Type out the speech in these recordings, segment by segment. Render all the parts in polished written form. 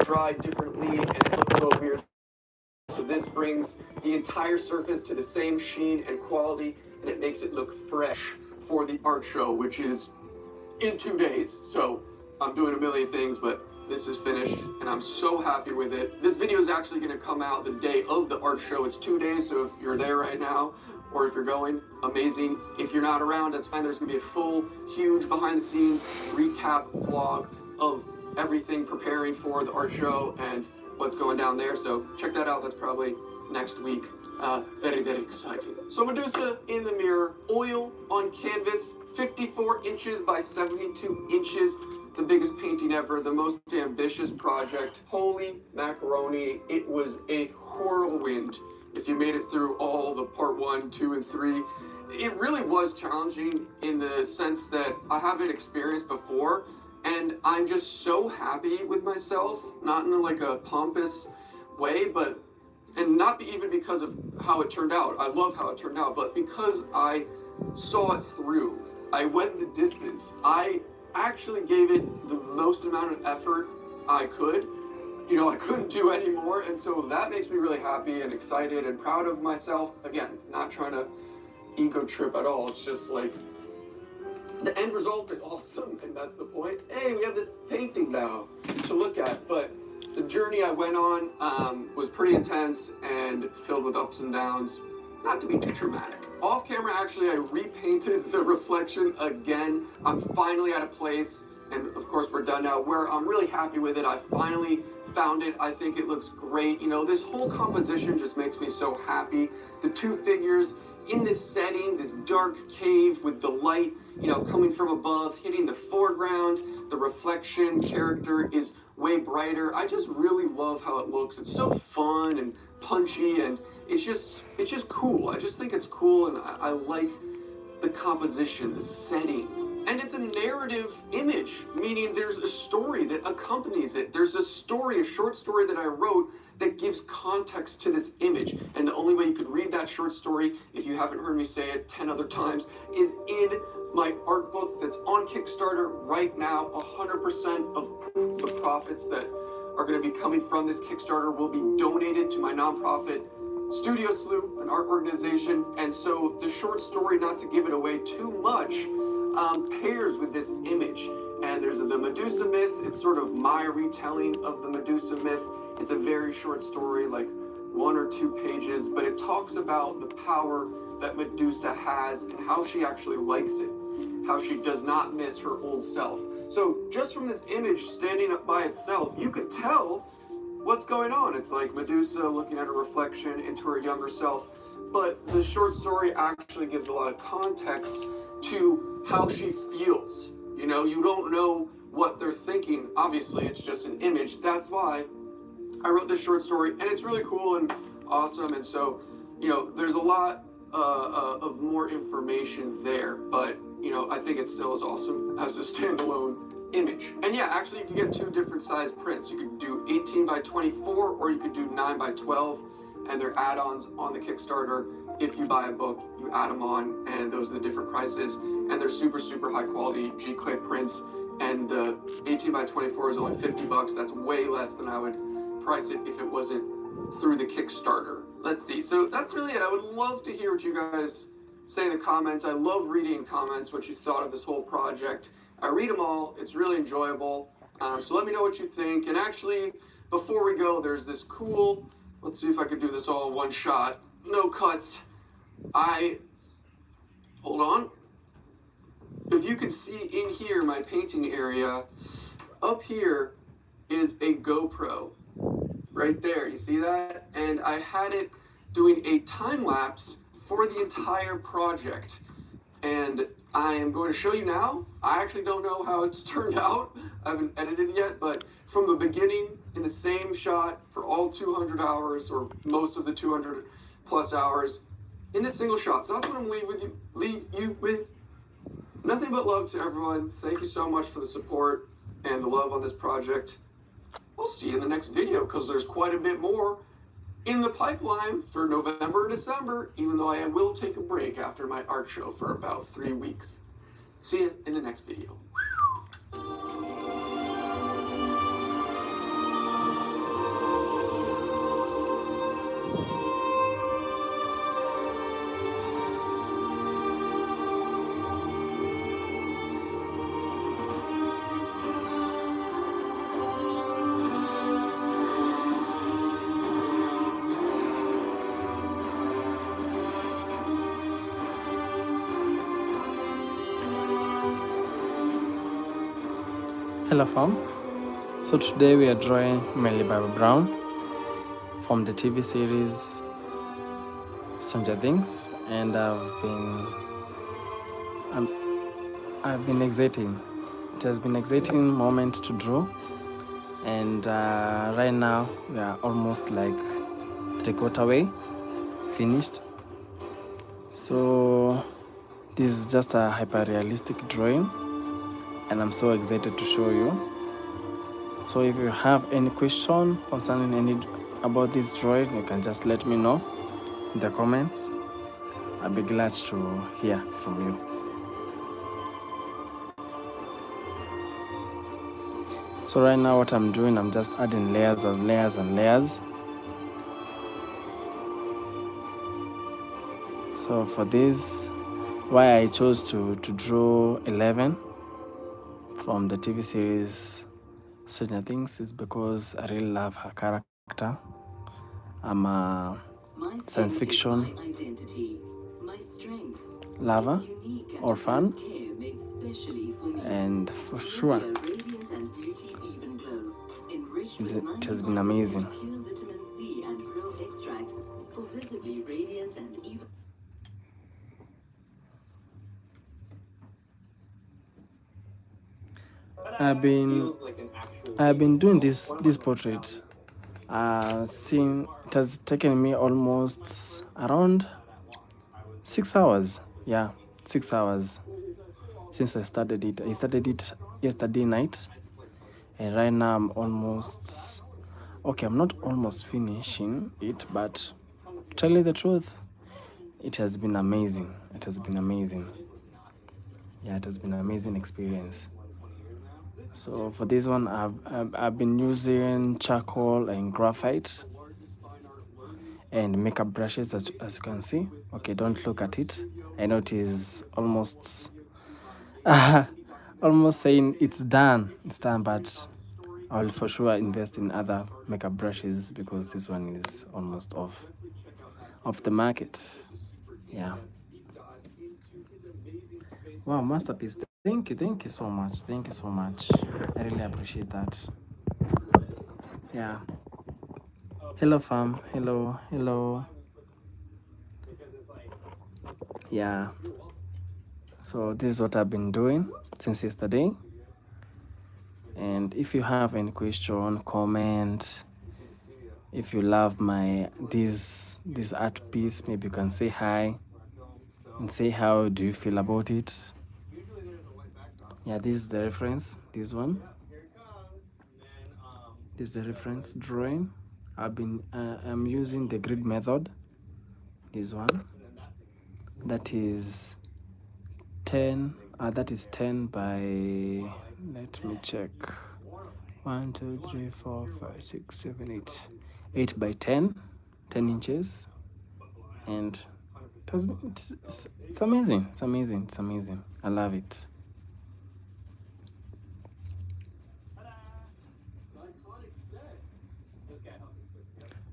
dried differently and it looked a little weird. So this brings the entire surface to the same sheen and quality, and it makes it look fresh for the art show, which is in 2 days. So I'm doing a million things, but this is finished and I'm so happy with it. This video is actually going to come out the day of the art show. It's 2 days, so if you're there right now or if you're going, amazing. If you're not around, that's fine. There's going to be a full, huge behind the scenes recap vlog of everything preparing for the art show and what's going down there. So check that out. That's probably next week. Very, very exciting. So Medusa in the mirror, oil on canvas, 54 inches by 72 inches. The biggest painting ever, the most ambitious project. Holy macaroni, it was a whirlwind. If you made it through all the part 1, 2, and 3, it really was challenging in the sense that I haven't experienced before, and I'm just so happy with myself, not in like a pompous way, but, and not even because of how it turned out. I love how it turned out, but because I saw it through. I went the distance. I actually gave it the most amount of effort I could. You know, I couldn't do any more, and so that makes me really happy and excited and proud of myself. Again, not trying to ego trip at all. It's just like, the end result is awesome, and that's the point. Hey, we have this painting now to look at, but the journey I went on was pretty intense and filled with ups and downs. Not to be too dramatic. Off camera, actually, I repainted the reflection again. I'm finally at a place, and of course we're done now, where I'm really happy with it. I finally found it. I think it looks great. You know, this whole composition just makes me so happy. The two figures in this setting, this dark cave with the light, you know, coming from above, hitting the foreground. The reflection character is way brighter. I just really love how it looks. It's so fun and punchy, and it's just cool. I just think it's cool, and I like the composition, the setting. And it's a narrative image, meaning there's a story that accompanies it. There's a story, a short story that I wrote that gives context to this image. And the only way you could read that short story, if you haven't heard me say it 10 other times, is in my art book that's on Kickstarter right now. 100% of the profits that are going to be coming from this Kickstarter will be donated to my nonprofit Studio Sloop, an art organization. And so the short story, not to give it away too much, pairs with this image. And there's the Medusa myth. It's sort of my retelling of the Medusa myth. It's a very short story, like 1 or 2 pages, but it talks about the power that Medusa has and how she actually likes it, how she does not miss her old self. So just from this image standing up by itself, you could tell what's going on. It's like Medusa looking at her reflection into her younger self, but the short story actually gives a lot of context to how she feels. You know, you don't know what they're thinking. Obviously, it's just an image. That's why I wrote this short story, and it's really cool and awesome. And so, you know, there's a lot of more information there, but, you know, I think it still is awesome as a standalone image. And yeah, actually, you can get 2 different size prints. You could do 18 by 24, or you could do 9 by 12, and they're add-ons on the Kickstarter. If you buy a book, you add them on, and those are the different prices. And they're super, super high quality G-clay prints. And the 18 by 24 is only $50. That's way less than I would price it if it wasn't through the Kickstarter. Let's see. So that's really it. I would love to hear what you guys say in the comments. I love reading comments, what you thought of this whole project. I read them all. It's really enjoyable. So let me know what you think. And actually, before we go, there's this cool, let's see if I could do this all in one shot. No cuts. Hold on. If you could see in here, my painting area, up here is a GoPro. Right there, you see that? And I had it doing a time lapse for the entire project. And I am going to show you now. I actually don't know how it's turned out. I haven't edited yet, but from the beginning, in the same shot for all 200 hours, or most of the 200 plus hours, in this single shot. So that's what I'm leave you with. Nothing but love to everyone. Thank you so much for the support and the love on this project. We'll see you in the next video, because there's quite a bit more in the pipeline for November and December, even though I will take a break after my art show for about 3 weeks. See you in the next video. Hello fam. So today we are drawing Millie Bobby Brown from the TV series Stranger Things, and I've been exciting. It has been exciting moment to draw, and right now we are almost like 3/4 way finished. So this is just a hyper realistic drawing, and I'm so excited to show you. So if you have any question concerning any about this drawing, you can just let me know in the comments. I'll be glad to hear from you. So right now what I'm doing, I'm just adding layers and layers and layers. So for this, why I chose to draw 11 from the TV series Stranger Things is because I really love her character. I'm a science fiction lover or fan, and for sure it has been amazing. I've been doing this portrait. Seeing it has taken me almost around 6 hours. Yeah, 6 hours since I started it. I started it yesterday night, and right now I'm almost okay. I'm not almost finishing it, but to tell you the truth, it has been amazing. It has been amazing. Yeah, it has been an amazing experience. So for this one, I've been using charcoal and graphite and makeup brushes, as you can see. Okay, don't look at it. I know it is almost almost saying it's done, but I'll for sure invest in other makeup brushes because this one is almost off the market. Yeah. Wow, masterpiece. Thank you so much. Thank you so much. I really appreciate that. Yeah. Hello fam. Hello. Yeah. So this is what I've been doing since yesterday. And if you have any question, comment, if you love my this art piece, maybe you can say hi and say how do you feel about it. Yeah, this is the reference. This one. This is the reference drawing. I'm using the grid method. This one. That is 10. That is 10 by. Let me check. 1, 2, 3, 4, 5, 6, 7, 8. 8 by 10 inches, and it's amazing. It's amazing. I love it.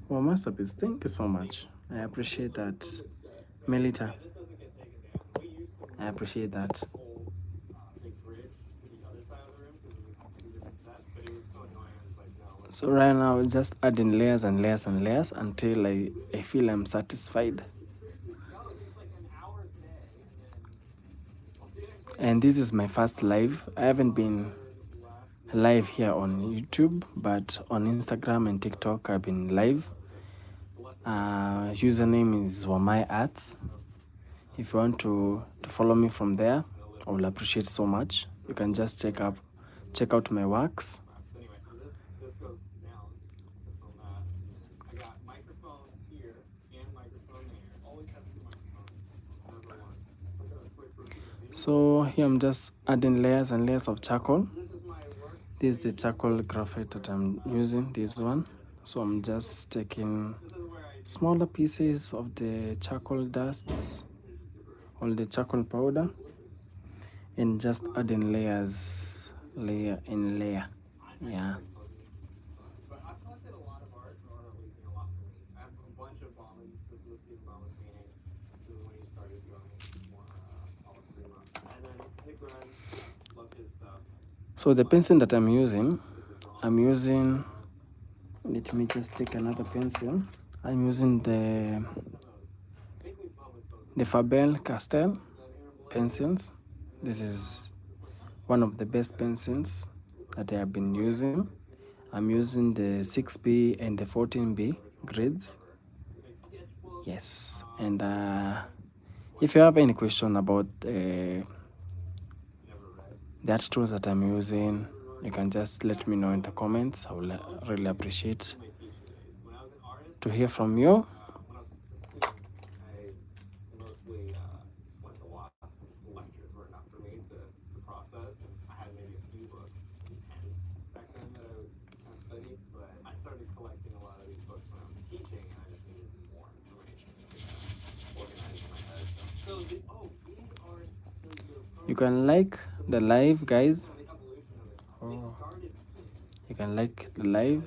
Well, masterpiece, thank you so much. I appreciate that. Melita, I appreciate that. So right now, just adding layers and layers and layers until I feel I'm satisfied. And this is my first live. I haven't been live here on YouTube, but on Instagram and TikTok I've been live. Username is Wamai Arts. If you want to follow me from there, I will appreciate so much. You can just check out my works. So here I'm just adding layers and layers of charcoal. This is the charcoal graphite that I'm using, this one. So I'm just taking smaller pieces of the charcoal dusts, all the charcoal powder, and just adding layers, layer in layer. Yeah. So the pencil that I'm using, let me just take another pencil. I'm using the Faber-Castell pencils. This is one of the best pencils that I have been using. I'm using the 6B and the 14B grades. Yes, and if you have any question about the art tools that I'm using, you can just let me know in the comments. I will really appreciate to hear from you. You can like the live, guys. Oh, you can like the live.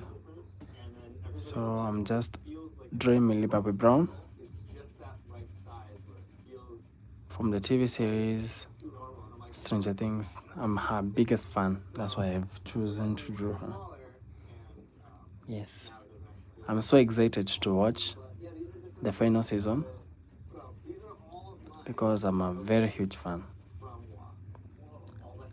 So I'm just drawing Millie Bobby Brown from the TV series Stranger Things. I'm her biggest fan. That's why I've chosen to draw her. Yes, I'm so excited to watch the final season because I'm a very huge fan.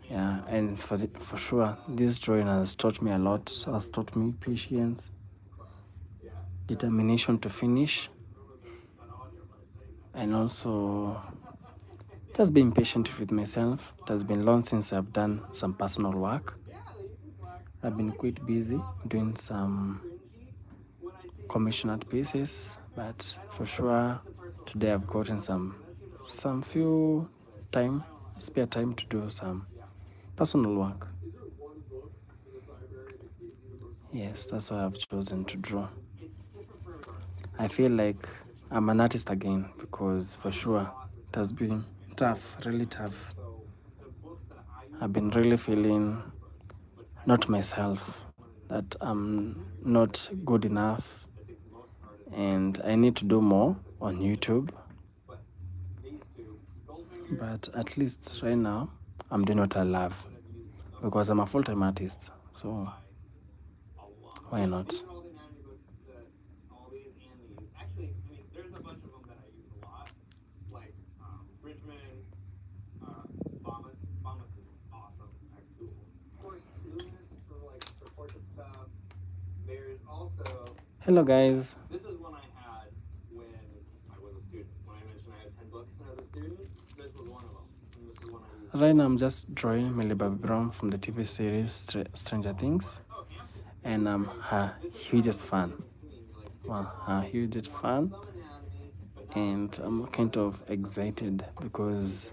Yeah, and for sure, this drawing has taught me a lot. Has taught me patience, determination to finish, and also just being patient with myself. It has been long since I've done some personal work. I've been quite busy doing some commissioned pieces, but for sure today I've gotten some few spare time to do some personal work. Yes, that's why I've chosen to draw. I feel like I'm an artist again because for sure it has been tough, really tough. I've been really feeling not myself, that I'm not good enough and I need to do more on YouTube. But at least right now, I'm doing what I love because I'm a full-time artist. So why not? Hello guys. Right now I'm just drawing Millie Bobby Brown from the TV series Stranger Things, and I'm her hugest fan. Well, her hugest fan, and I'm kind of excited because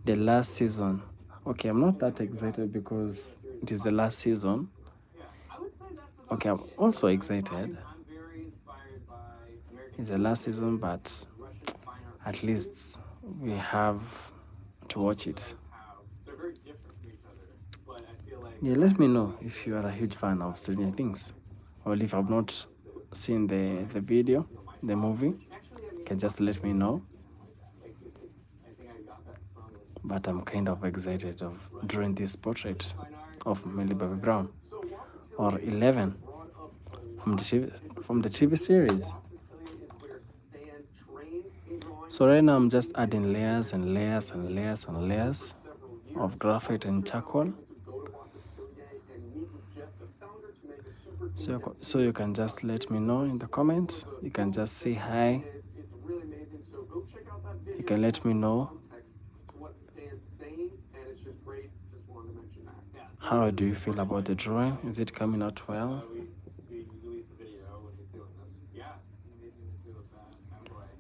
the last season. Okay, I'm not that excited because it is the last season. Okay, I'm also excited. It's the last season, but at least we have to watch it. Yeah, let me know if you are a huge fan of Stranger Things, or if I've not seen the video, the movie. You can just let me know. But I'm kind of excited of drawing this portrait of Millie Bobby Brown, or 11 from the TV series. So right now I'm just adding layers and layers and layers and layers of graphite and charcoal. So you can just let me know in the comment. You can just say hi. You can let me know how do you feel about the drawing. Is it coming out well?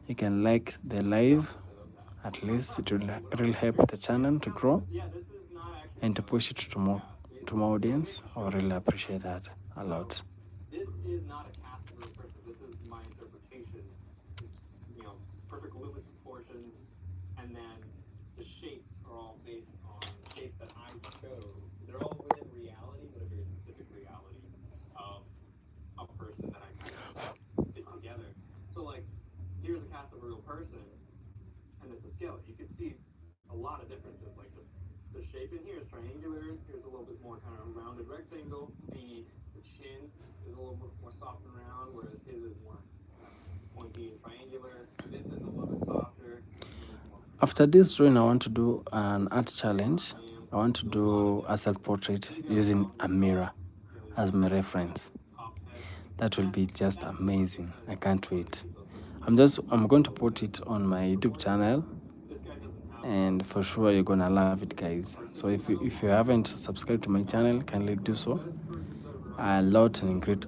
You can like the live. At least it will really help the channel to grow and to push it to more audience. I really appreciate that a lot. the shape in here is triangular. Here's a little bit more kind of rounded rectangle. The chin is a little more soft and round, whereas his is more pointy and triangular. This is a little bit softer. After this drawing, I want to do an art challenge. I want to do a self-portrait using a mirror as my reference. That will be just amazing. I can't wait. I'm going to put it on my YouTube channel, and for sure you're gonna love it, guys. So if you haven't subscribed to my channel, kindly do so. A lot and great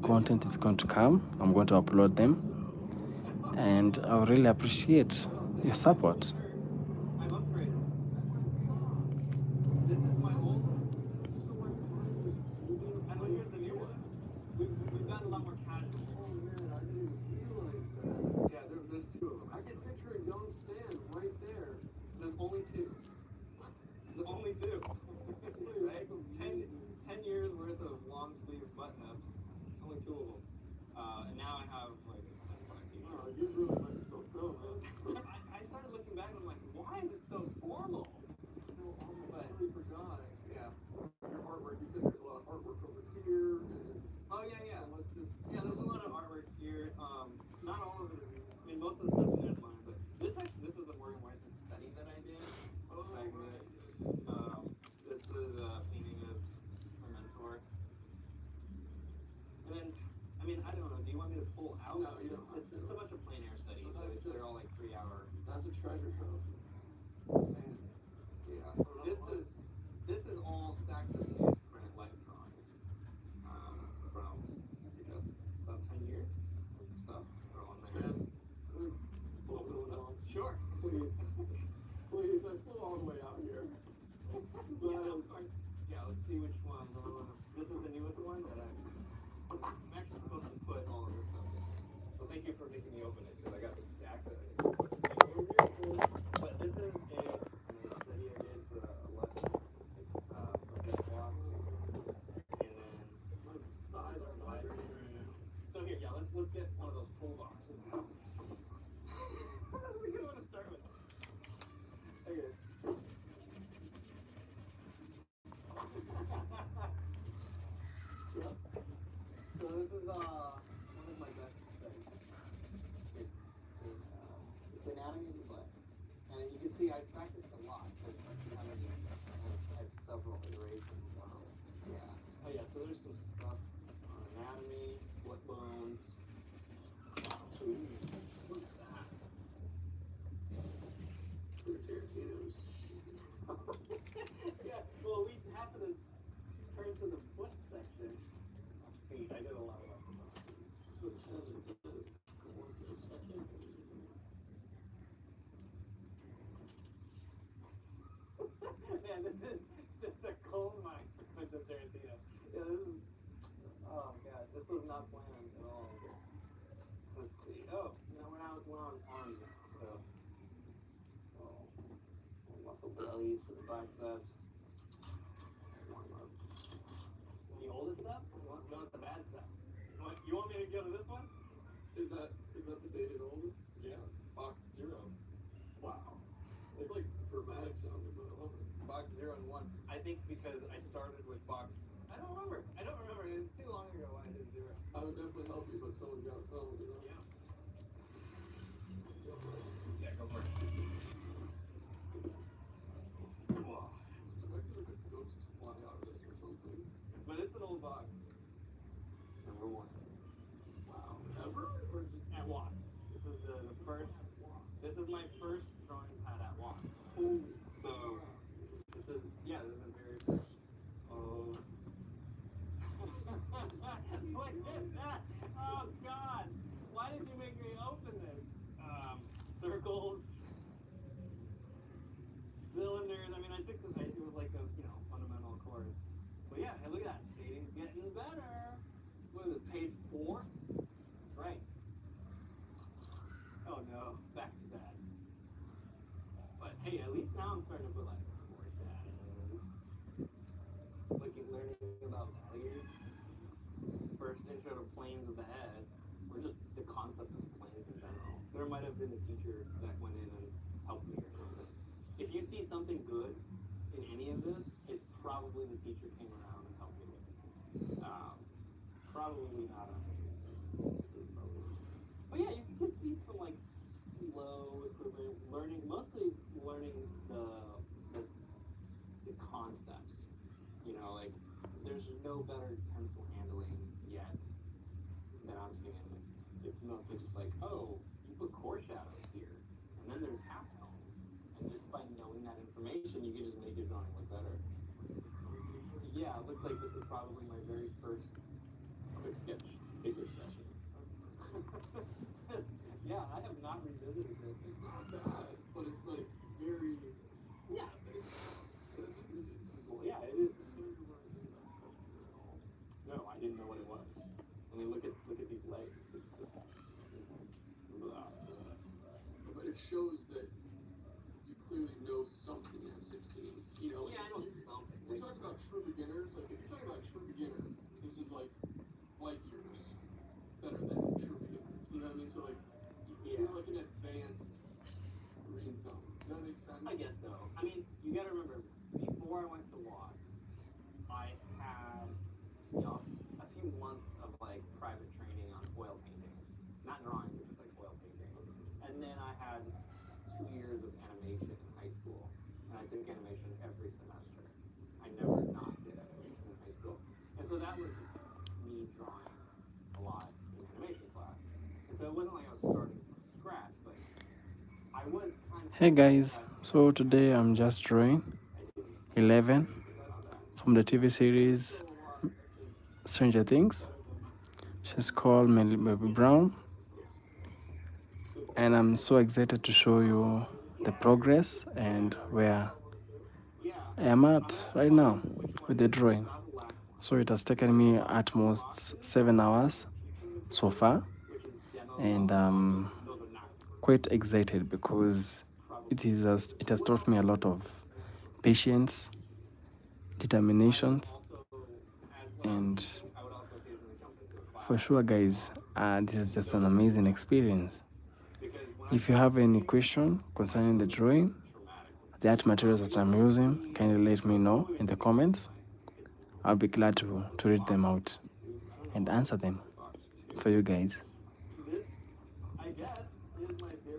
content is going to come. I'm going to upload them, and I really appreciate your support. if you see something good in any of this, it's probably the teacher came around and helped me with it. Probably not on purpose. But yeah, you can just see some like slow improvement, mostly learning the concepts. You know, like there's no better pencil handling yet that I'm seeing. It's mostly just like, oh, you put core shadows here, and then there's halftone, and just by knowing that information, you can just make your drawing look better. Yeah, it looks like this is probably my very first quick sketch figure session. Yeah, I have not revisited this. It's not bad, but it's like very. Yeah, but it's yeah, it is. No, I didn't know what it was. I mean, look at these legs. It's just. But it shows that you clearly know something at 16. You know, yeah, I know something. We're talking about true beginners. Like, if you're talking about true beginner, this is like light years better than true beginner. You know what I mean? So, like, you're like an advanced green thumb. Does that make sense? I guess so. I mean, you gotta remember, before I went to Watts, I had, you know, a few months of like private training on foil painting. Not drawing, but just like foil painting. And then I had 2 years of animation in high school. And I took animation every semester. I never not did animation in high school. And so that was me drawing a lot in animation class. And so it wasn't like I was starting from scratch, but I was kind of. Hey guys, so today I'm just drawing 11 from the TV series Stranger Things. She's called Baby Brown, and I'm so excited to show you the progress and where I am at right now with the drawing. So it has taken me at most 7 hours so far, and I'm quite excited because it has taught me a lot of patience, determinations, and for sure guys, this is just an amazing experience. If you have any question concerning the drawing, the art materials that I'm using, kindly let me know in the comments. I'll be glad to read them out and answer them for you guys.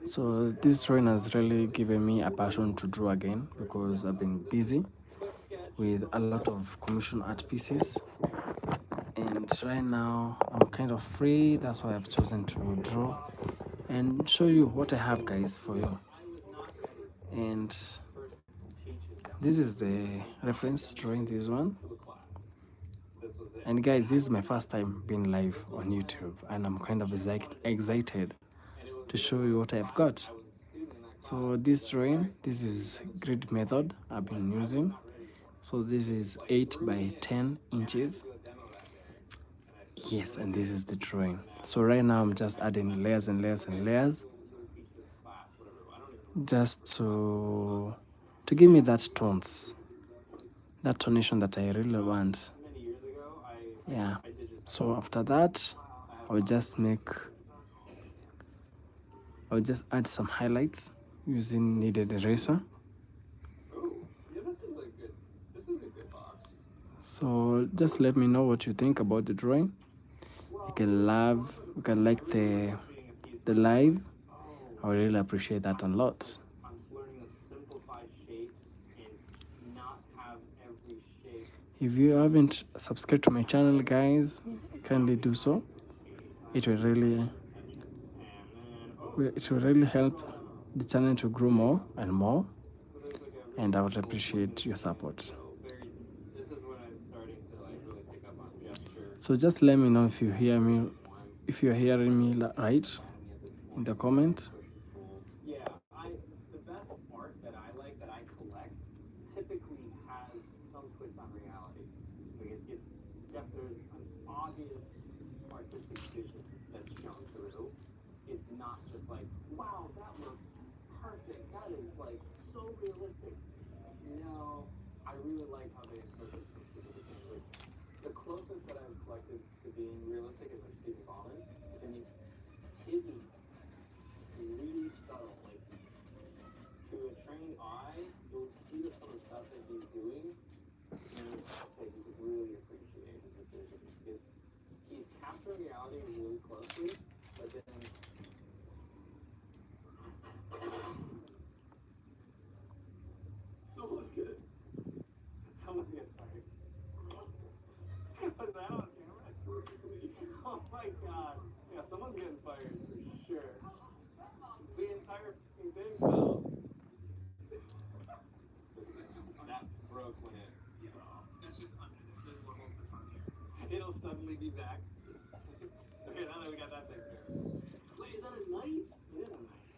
So this drawing has really given me a passion to draw again because I've been busy with a lot of commission art pieces, and right now I'm kind of free. That's why I've chosen to draw and show you what I have guys for you. And this is the reference drawing, this one. And guys, this is my first time being live on YouTube, and I'm kind of excited to show you what I've got. So this drawing, this is grid method I've been using. So this is 8 by 10 inches. Yes, and this is the drawing. So right now I'm just adding layers and layers and layers, just to give me that tones, that tonation that I really want. Yeah. So after that, I'll just add some highlights using kneaded eraser. So just let me know what you think about the drawing. You can like the live. I really appreciate that a lot. If you haven't subscribed to my channel guys, kindly do so. It will really help the channel to grow more and more, and I would appreciate your support. So just let me know if you're hearing me right in the comments. The best art that I like, that I collect, typically has some twist on reality. Like there's an obvious artistic vision that's shown through. It's not just like, wow, that looks perfect. That is like so realistic. No, I really like how they interpret some specific things. Like, the closest that I've collected to being realistic is like Stephen Ballman. I mean, his is really subtle. Like, to a trained eye, doing, and I said you could really appreciate his decisions because he's capturing reality really closely, but then Someone's good. someone's getting fired. Was that on camera? Oh my god. Yeah, someone's getting fired for sure. The entire fucking thing fell. That broke when it. That's just under there. There's one more that's on here. It'll suddenly be back. Okay, now that we got that taken care of. Wait, is that a knife? It is a knife.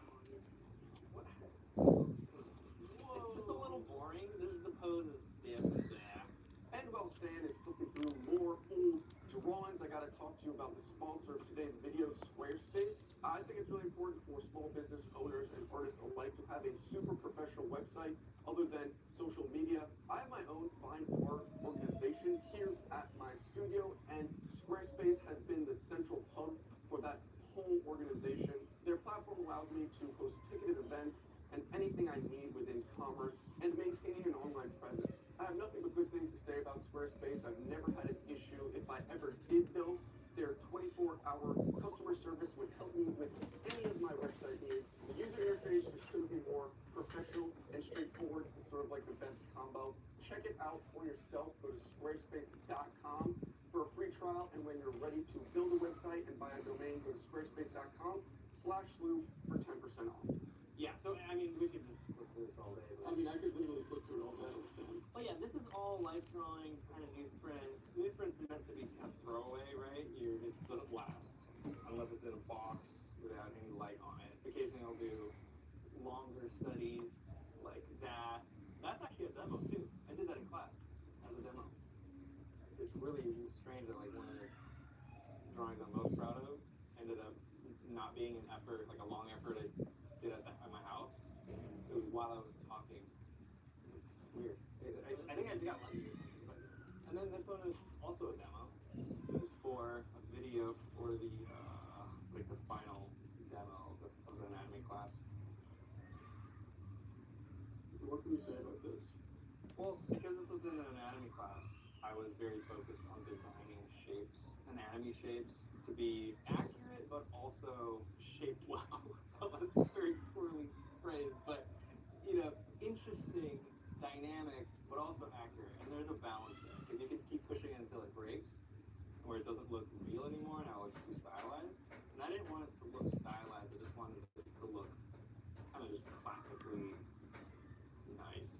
What? It's just a little boring. There's the pose is stiff and blah. And while Stan is flipping through more old drawings, I gotta talk to you about the sponsor of today's video, Squarespace. I think it's really important for small business owners and artists alike to have a super professional website other than social media. I have my own fine art organization here at my studio, and Squarespace has been the central hub for that whole organization. Their platform allows me to host ticketed events and anything I need within commerce and maintaining an online presence. I have nothing but good things to say about Squarespace. I've never had an issue. If I ever did, though, their 24-hour customer service would help me with any of my website needs. The user interface just couldn't be more professional and straightforward. It's sort of like the best combo. Check it out for yourself. Go to squarespace.com for a free trial, and when you're ready to build a website and buy a domain, go to squarespace.com/Lou for 10% off. Yeah, so I mean, we could just flip through this all day. I mean, I could literally flip through it all day. But yeah, this is all life drawing, kind of newsprint. Newsprint's meant to be kind of throwaway, right? It doesn't last unless it's in a box without any light on it. Occasionally I'll do longer studies like that. That's actually a demo too. I did that in class as a demo. It's really strange that like one of the drawings I'm most proud of ended up not being an effort, like a long effort I did at my house. It was while I was talking. It's weird. I think I just got lucky. And then this one is also a demo. It was for a video for the like the final demo of the anatomy class. What can you say about this? Well, because this was in an anatomy class, I was very focused on designing shapes, anatomy shapes, to be accurate but also shaped well. That was very poorly phrased, but you know, interesting, dynamic, but also accurate. And there's a balance there because you can keep pushing it until it breaks, where it doesn't look real anymore. Now it's too stylized, and I didn't want it to look stylized. I just wanted it to look kind of just classically nice.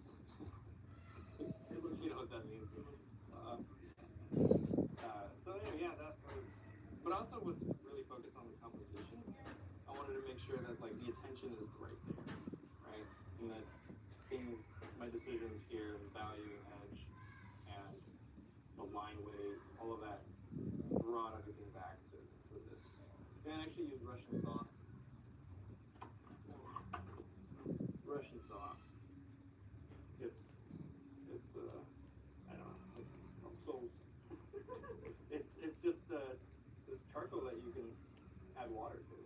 You know what that means. So anyway, yeah, that was. But I also was really focused on the composition. I wanted to make sure that like the attention is right there, right, and that things, my decisions here, and value, edge, and the line weight, all of that brought everything back to this. And I actually used Russian sauce. Russian sauce. It's I don't know. It's so. It's just this charcoal that you can add water to.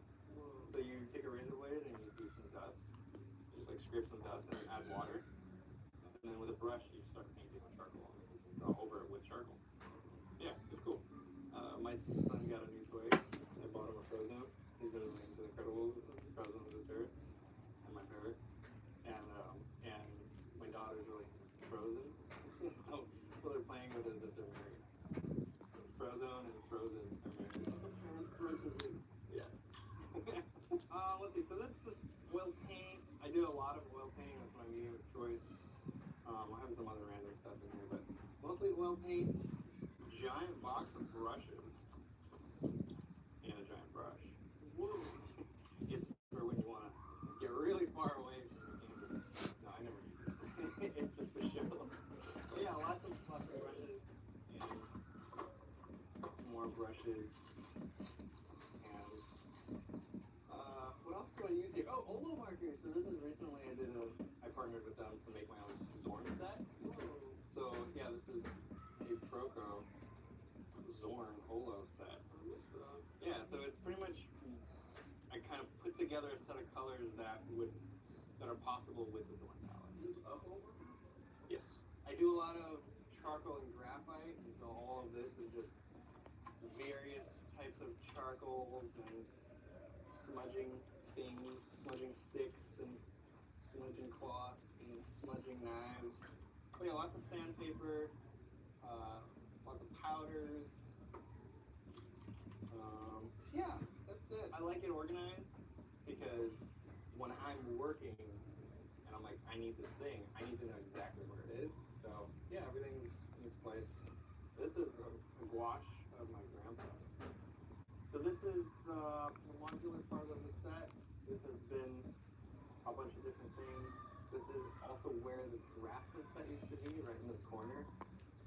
So you take a razor blade and you do some dust. You just like scrape some dust and add water. And then with a brush you start painting with charcoal on it. You can draw over it with charcoal. Yeah, it's cool. My son got a new toy. I bought him a Frozen. He's been into the Incredibles. Frozen is his favorite. And my favorite. And my daughter's really into Frozen. So they're playing with it as if they're married. Frozen and Frozen are married. Yeah. Let's see. So this is just oil paint. I do a lot of oil painting. That's my medium of choice. I have some other random stuff in here, but mostly oil paint. Giant box of brushes and a giant brush. It's for when you want to get really far away from the canvas. No, I never use it. It's just for show. So yeah, lots of brushes and more brushes. And what else do I use here? Oh, Olo markers. So this is recently I partnered with them to make my own Zorn set. So yeah, this is a Proco Zorn Olo set. Yeah, so it's pretty much I kind of put together a set of colors that are possible with the Zorn palette. Yes. I do a lot of charcoal and graphite, and so all of this is just various types of charcoals and smudging things, smudging sticks and smudging cloths and smudging knives. Oh yeah, lots of sandpaper, lots of powders. Yeah, that's it. I like it organized because when I'm working and I'm like, I need this thing, I need to know exactly where it is. So yeah, everything's in its place. This is a gouache of my grandpa. So this is the modular part of the set. This has been a bunch of different things. This is also where the draftsman set used to be, right in this corner.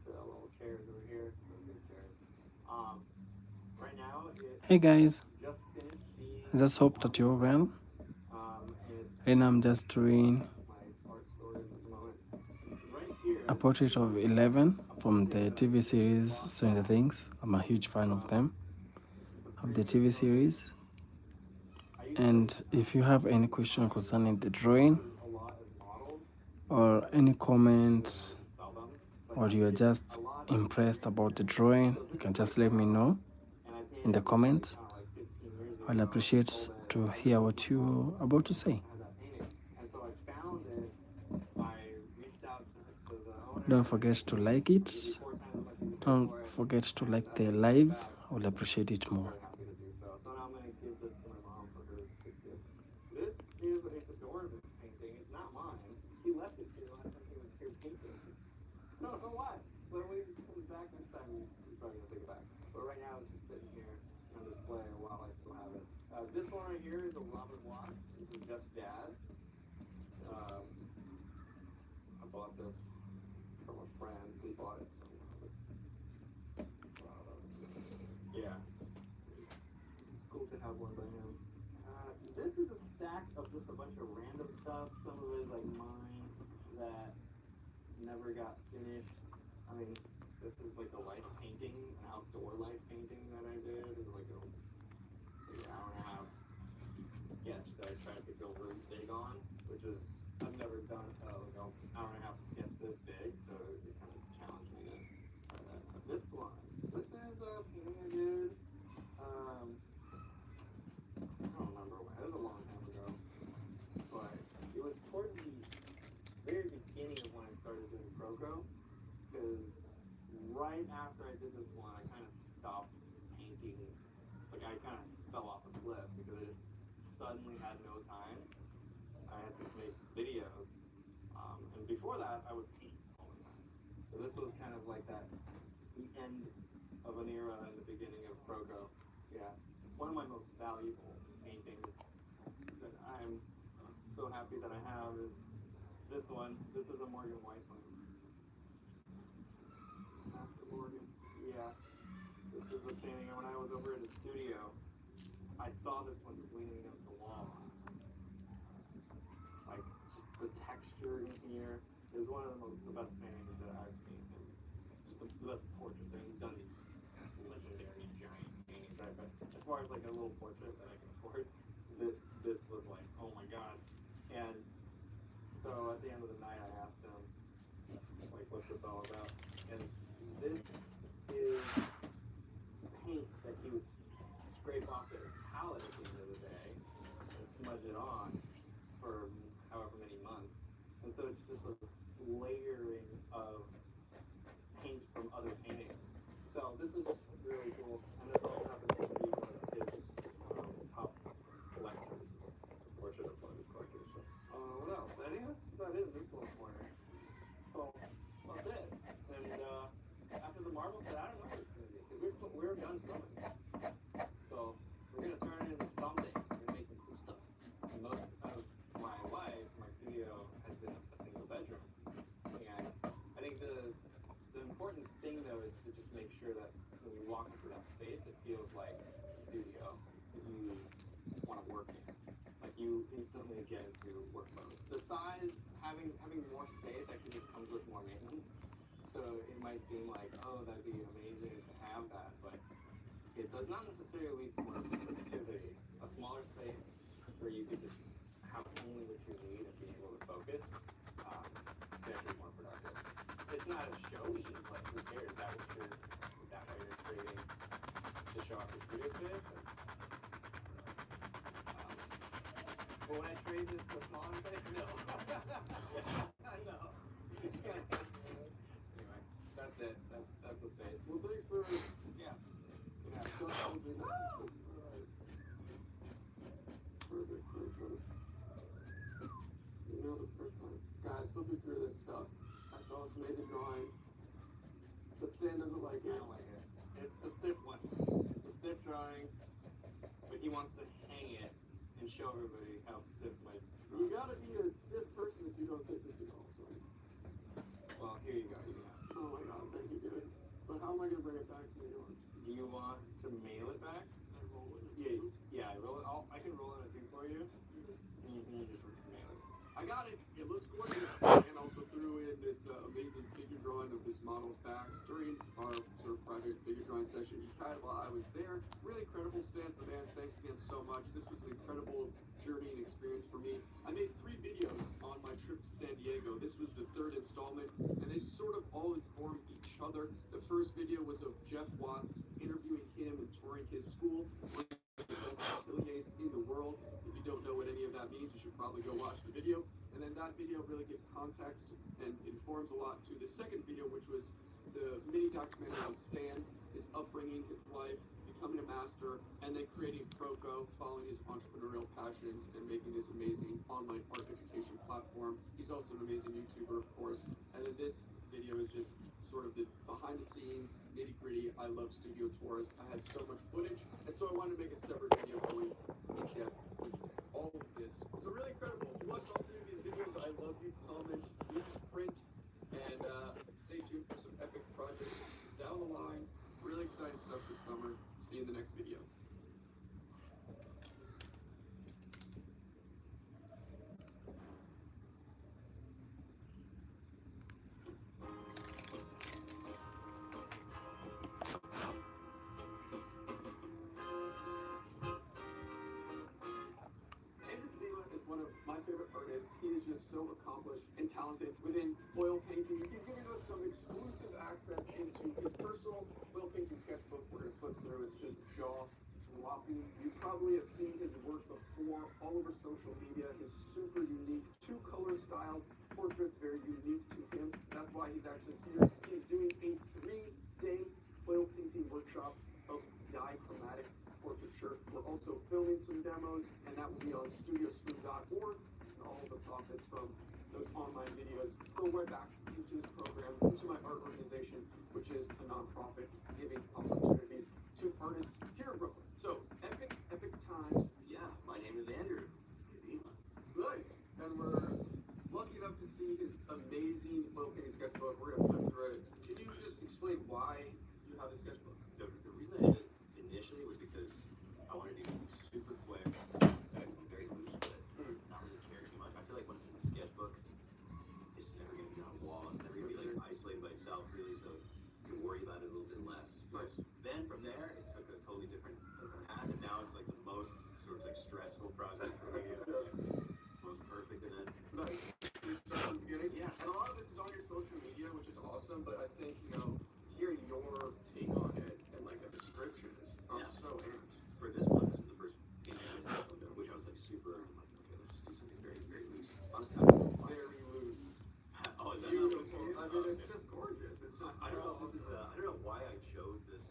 The little chairs over here, those big chairs. Right now it Hey guys, just finished being I just hope that you're well. and it's Right now I'm just doing my art storage at the moment. Right here, a portrait of 11 from the TV series Stranger Things. I'm a huge fan of them, of the TV series. And if you have any question concerning the drawing a lot of models or any comment, sell them. or you're just impressed about the drawing, you can just let me know in the comments. Like 15 years ago, I'll appreciate to hear what you're about to say. I had that painting. And so I found it. I reached out to the owner. Don't forget to like it. 4 times as much as you paid Don't for it. forget to like the live. I will appreciate it more. Very happy to do so. So now I'm going to give this to my mom for her 60th. This is a Donovan painting. It's not mine. He left it here last time he was here painting. No, so what? When we comes back next time, he's probably going to take it back. But right now, it's just sitting here on display while I still have it. This one right here is a Robert Watt. This is Jeff's dad. I bought this from a friend. He bought it from yeah. Cool to have one by him. This is a stack of just a bunch of random stuff. Some of it is like mine that never got finished. I mean, this is like a life painting, an outdoor life painting that I did. It was like an hour and a half sketch that I tried to go really big on, which is, I've never done like an hour and a half sketch this big, so it kind of challenged me to try that. This one, this is a painting I did, I don't remember when, it was a long time ago, but it was towards the very beginning of when I started doing Proco, because right after I did this one, I kind of stopped painting, like I kind of fell off a cliff because I just suddenly had no time. I had to make videos, and before that, I would paint all the time. So this was kind of like that, the end of an era and the beginning of Proco. Yeah, one of my most valuable paintings that I'm so happy that I have is this one. This is a Morgan Weissman. After Morgan, yeah. This is a painting, and when I was over at the studio, I saw this one just leaning against the wall. Like, the texture in here is one of the best paintings that I've seen. And just the best portrait that he's done these legendary giant paintings. But as far as like a little portrait that I can afford, this was like, oh my god. And so at the end of the night, I asked him, like, what's this all about? And this is paint that he would scrape off their palette at the end of the day and smudge it on for however many months. And so it's just a layering of paint from other paintings. So this is really cool. And this also happens to be one of his top collectors, portrait of one of his collectors. So, what else? I think that's about it in this little corner. So that's it. And after the marble set, I don't know what it's going to be. We're done filming. So we're going to turn it into something. We're going to make some cool stuff. And most of my life, my studio has been a single bedroom. And I think the important thing, though, is to just make sure that when you walk into that space, it feels like a studio that you want to work in. Like you instantly get into work mode. The size, having more space actually just comes with more maintenance. So it might seem like, oh, that'd be amazing to have that, but it does not necessarily lead to more productivity. A smaller space where you could just have only what you need and be able to focus is actually more productive. not as showy, but who cares? Is that why you're creating to show off your studio space? But when I trade this to smaller space, no. No. Anyway, that's it. That's the space. Well, thanks for Yeah. Perfect. You know the first time. Guys, flipping through this stuff. I saw this amazing drawing. But Stan doesn't like I it. don't like it. It's a stiff one. It's a stiff drawing, but he wants to hang it and show everybody how stiff my You gotta be a stiff person if you don't think this is also. Well, here you go. You have. Oh my god, thank you, dude. But how am I gonna bring it back to New York? Do you want to mail it back? I roll it. Yeah. I roll it. I can roll it on a tube for you. And you can just mail it. I got it. It looks gorgeous. And also threw in this amazing figure drawing of this model's back during our sort of private figure drawing session he had while I was there. Really incredible, Stan. Man, thanks again so much. This was an incredible journey and experience for me. I made 3 videos on my trip to San Diego. This was the 3rd installment, and they sort of all inform each other. The first video was of Jeff Watts interviewing him and touring his school, one of the best ateliers in the world. If you don't know what any of that means, you should probably go watch the video. And then that video really gives context and informs a lot to the second video, which was the mini documentary on Stan, his upbringing, his life, becoming a master, and then creating Proco, following his entrepreneurial passions and making this amazing online art education platform. He's also an amazing YouTuber, of course. And then this video is just sort of the behind the scenes, nitty gritty. I love studio tours. I had so much footage, and so I wanted to make a separate video going in depth with all of this. So really incredible. If you watch all 3 of these videos, I love you. Comment, use print, and stay tuned for some epic projects down the line. Really exciting stuff this summer. See you in the next video. One of my favorite artists. He is just so accomplished and talented within oil painting. He's giving us some exclusive access into his personal oil painting sketchbook. We're going to flip through. It's just jaw-dropping. You probably have seen his work before all over social media. His super unique 2-color style portraits, very unique to him. That's why he's actually here. He's doing a 3-day oil painting workshop of dichromatic portraiture. We're also filming some demos, and that will be on studiosmooth.org, and all of the profits from those online videos go right back into this program, into my art organization, which is a nonprofit giving opportunities to artists here in Brooklyn. So, epic times. Yeah, my name is Andrew. Nice. And we're lucky enough to see his amazing oil painting sketchbook. We're going to flip through it. Can you just explain why you have this sketchbook? The reason I did it initially was because I wanted to do something super quick that I could be very loose with, not really care too much. I feel like when it's in the sketchbook, it's never going to be on a wall. It's never going to be like isolated by itself, really. So you can worry about it a little bit less. Nice. Then from there, it took a totally different path, and now it's like the most sort of like stressful project for me. Most perfect, and then Nice. You start from the beginning? Yeah. And a lot of this is on your social media, which is awesome, but I think, hearing your take on it and like the descriptions, I'm Yeah. so amped. for this one, this is the first painting I did, which I was like super. I'm like, okay, let's just do something very, very loose. Honestly, Very loose. oh, is that not Beautiful. what it is? I mean, it's just gorgeous. It's just I don't know if this is. I don't know why I chose this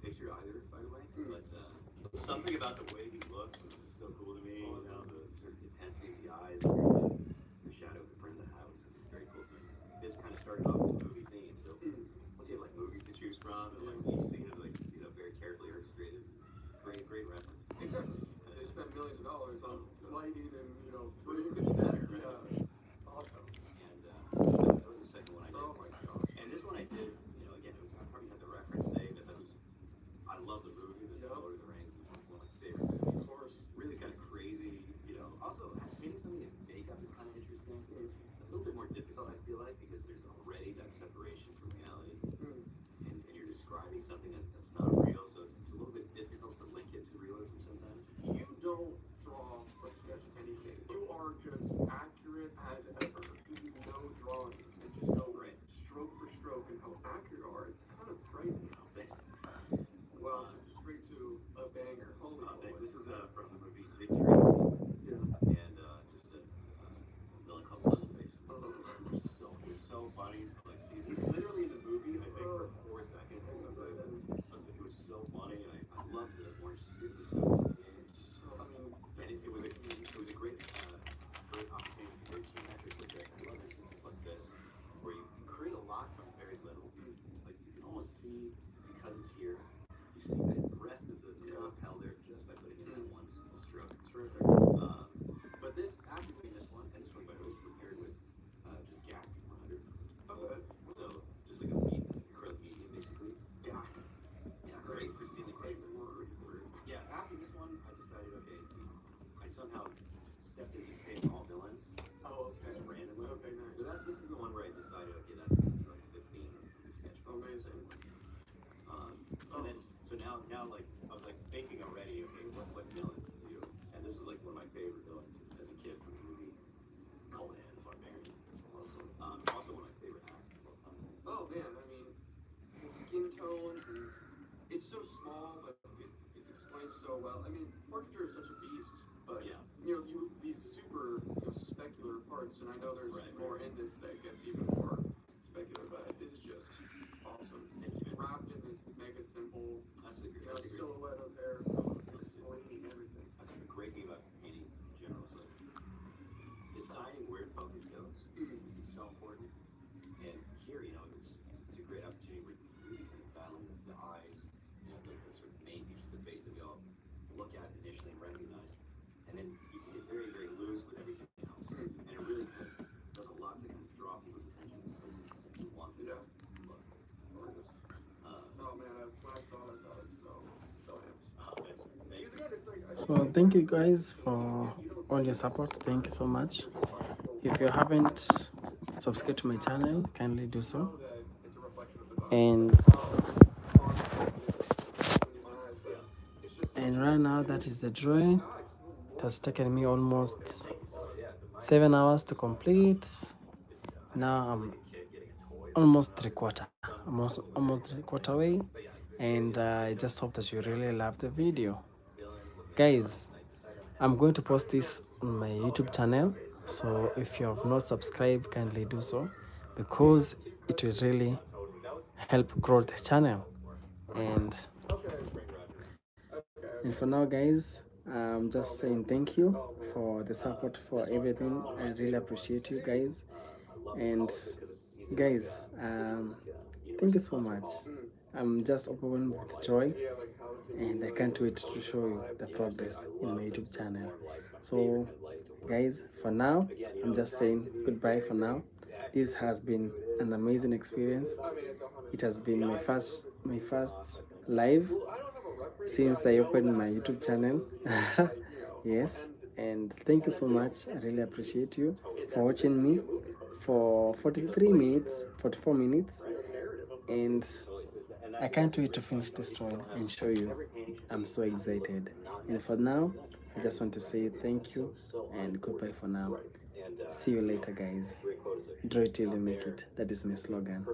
picture either, by the way. But something about the way he looked was just so cool to me. You know, the sort of intensity of the eyes, and the shadow of the print of the house. It was very cool to me. This kind of started off with a movie theme, so once you have like movies to choose from, and like each scene is like very carefully orchestrated. Great reference. Exactly. They spend millions of dollars on lighting and, Pretty better, right? Yeah. Awesome. And that was the second one I did. Oh my gosh. And this one I did, again, it was, I probably had the reference saved. I love the movie, The Lord of the Rings, which is one of my favorite movies. Of course. Really kind of crazy, Also, painting something in makeup is kind of interesting. It's a little bit more difficult, I feel like, because there's already that separation from reality. And you're describing something that's not real, so it's a little bit difficult to link it to realism sometimes. You don't draw or sketch anything. You are just accurate as ever. You do no drawings and just go stroke for straight to a banger. Holy This moly. is from the movie Dick Tracy, Yeah. and just a villain called Leatherface. It's so funny to like see. He's literally in the movie, I think, for 4 seconds or something. But it was so funny, and I love the orange suit. It was so and so. I mean, and it was a great great opportunity for geometric with it. I love instances like this where you can create a lot from very little. Like you can almost see because it's here. You see the rest of the lapel there just by putting in that one simple stroke. Terrific. But this, after doing this one, and this one by the way was prepared with just GAC 100. Okay. So just like a acrylic medium basically. GAC. Yeah, great for seeing the great word. Yeah, after this one, I decided, okay, I somehow stepped into creating all villains. Oh, okay. Just randomly. Okay, nice. So this is the one where I decided, okay, that's gonna be like the theme of the sketchbook. Amazing. And then, so now like, I was like thinking already, okay, what villains to do. And this was like one of my favorite villains as a kid from the movie Conan the Barbarian. Also one of my favorite actors of all time. Oh man, I mean, the skin tones and it's so small, but it's explained so well. I mean, portraiture is such a beast, but Yeah. these super specular parts, and I know there's Right. more in this that gets even more specular, but it's just awesome. Wrapped in this mega simple, That's a great silhouette of hair, explaining everything. That's a great thing about painting in general. Is like deciding where focus goes is so important. And here, it's a great opportunity where you really kind of dial in the eyes, the sort of main features of the face that we all look at initially and recognize. And then you can get very, very loose with everything else. And it really kind of does a lot to kind of draw people's attention to places that you want them to look. Oh man, when I saw this, I was so amped. Thank you. It's like, I So thank you guys for all your support. Thank you so much. If you haven't subscribed to my channel, kindly do so. know that it's a reflection of the body. And It's just right now that is the drawing. It has taken me almost 7 hours to complete. Now I'm almost three-quarter way, and I just hope that you really love the video. Guys, I'm going to post this on my YouTube channel, so if you have not subscribed, kindly do so, because it will really help grow the channel. And for now, guys, I'm just saying thank you for the support, for everything. I really appreciate you guys. And guys, thank you so much. I'm just overwhelmed with joy, and I can't wait to show you the progress in my YouTube channel. So guys, for now, I'm just saying goodbye for now. This has been an amazing experience. It has been my first live since I opened my YouTube channel. Yes, and thank you so much. I really appreciate you for watching me for 44 minutes, and I can't wait to finish this drawing and show you. I'm so excited. And for now, I just want to say thank you and goodbye for now. See you later, guys. Draw it till you make it. That is my slogan.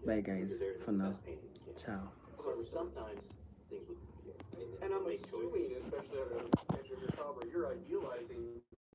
Bye, guys, for now. Ciao. So sometimes